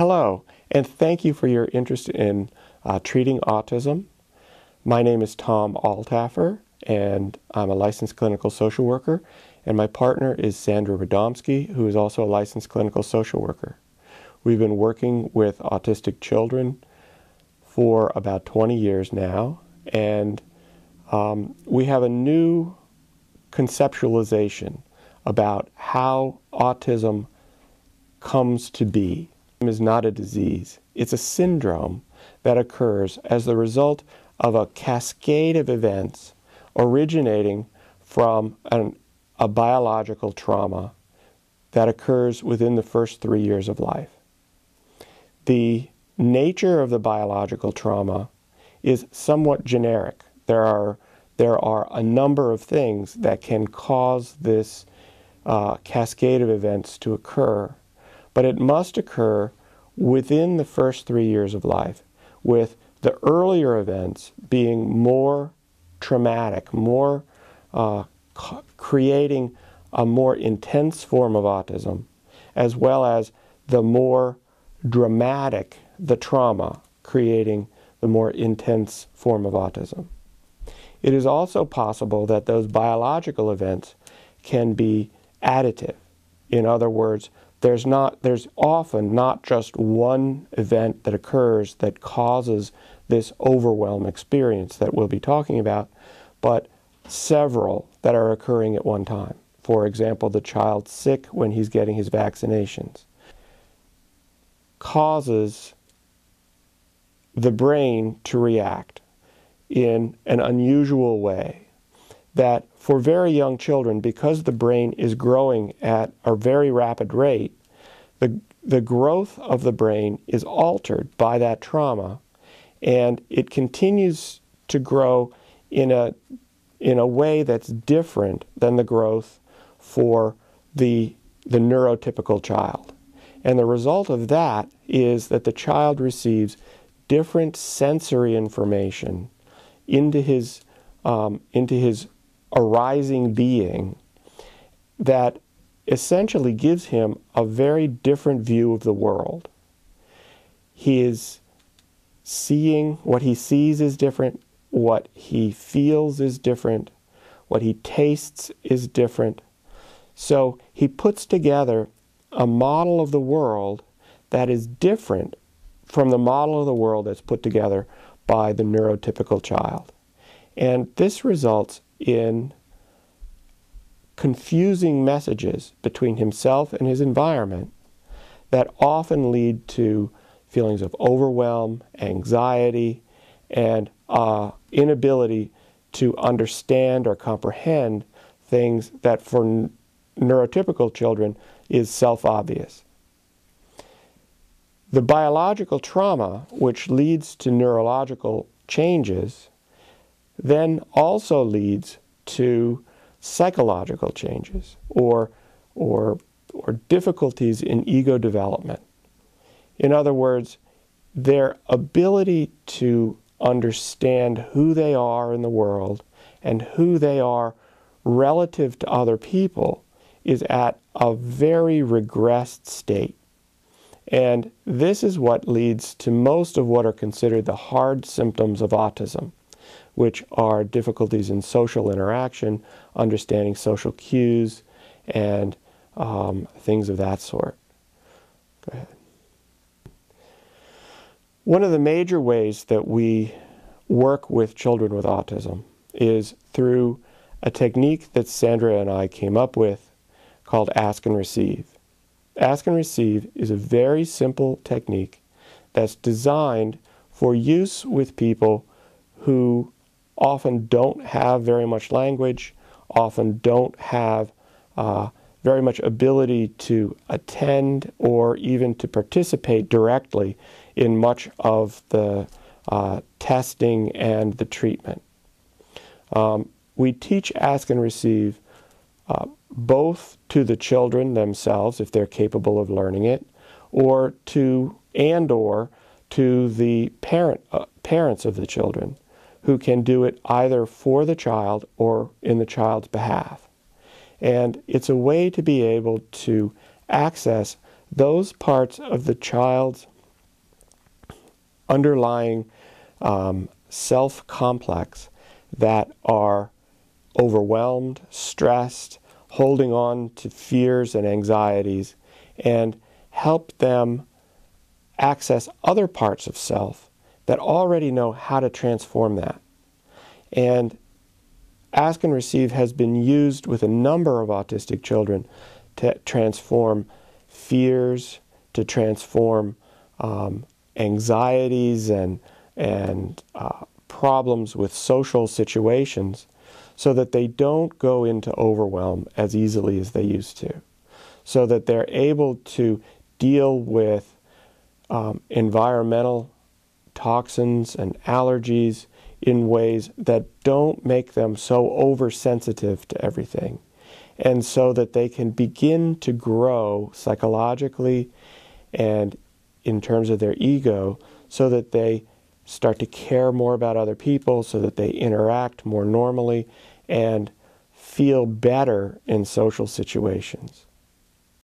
Hello, and thank you for your interest in treating autism. My name is Tom Altaffer, and I'm a licensed clinical social worker, and my partner is Sandra Radomski, who is also a licensed clinical social worker. We've been working with autistic children for about 20 years now, and we have a new conceptualization about how autism comes to be. It is not a disease. It's a syndrome that occurs as the result of a cascade of events originating from a biological trauma that occurs within the first 3 years of life. The nature of the biological trauma is somewhat generic. There are a number of things that can cause this cascade of events to occur, but it must occur within the first 3 years of life, with the earlier events being more traumatic, creating a more intense form of autism, as well as the more dramatic the trauma, creating the more intense form of autism. It is also possible that those biological events can be additive. In other words, there's often not just one event that occurs that causes this overwhelm experience that we'll be talking about, but several that are occurring at one time. For example, the child's sick when he's getting his vaccinations causes the brain to react in an unusual way that for very young children, because the brain is growing at a very rapid rate, the growth of the brain is altered by that trauma, and it continues to grow in a way that's different than the growth for the neurotypical child. And the result of that is that the child receives different sensory information into his arising being that essentially gives him a very different view of the world. He is seeing, what he sees is different, what he feels is different, what he tastes is different. So he puts together a model of the world that is different from the model of the world that's put together by the neurotypical child. And this results in confusing messages between himself and his environment that often lead to feelings of overwhelm, anxiety, and inability to understand or comprehend things that for neurotypical children is self-obvious. The biological trauma, which leads to neurological changes, then also leads to psychological changes or difficulties in ego development. In other words, their ability to understand who they are in the world and who they are relative to other people is at a very regressed state. And this is what leads to most of what are considered the hard symptoms of autism, which are difficulties in social interaction, understanding social cues, and things of that sort. Go ahead. One of the major ways that we work with children with autism is through a technique that Sandra and I came up with called Ask and Receive. Ask and Receive is a very simple technique that's designed for use with people who often don't have very much language, often don't have very much ability to attend or even to participate directly in much of the testing and the treatment. We teach Ask and Receive both to the children themselves, if they're capable of learning it, or to the parents of the children, who can do it either for the child or in the child's behalf. And it's a way to be able to access those parts of the child's underlying self-complex that are overwhelmed, stressed, holding on to fears and anxieties, and help them access other parts of self that already know how to transform that. And Ask and Receive has been used with a number of autistic children to transform fears, to transform anxieties and problems with social situations, so that they don't go into overwhelm as easily as they used to, so that they're able to deal with environmental toxins and allergies in ways that don't make them so oversensitive to everything, and so that they can begin to grow psychologically and in terms of their ego, so that they start to care more about other people, so that they interact more normally and feel better in social situations.